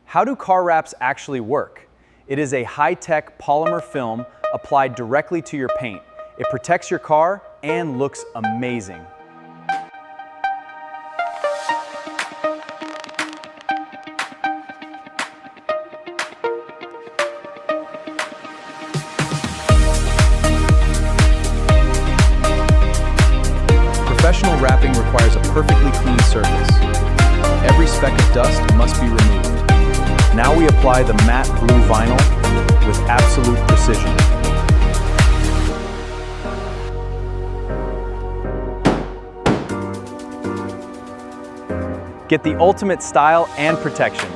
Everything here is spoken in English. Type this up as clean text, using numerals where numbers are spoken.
How do car wraps actually work? It is a high-tech polymer film applied directly to your paint. It protects your car and looks amazing. Professional wrapping requires a perfectly clean surface. Every speck of dust must be removed. Now we apply the matte blue vinyl with absolute precision. Get the ultimate style and protection.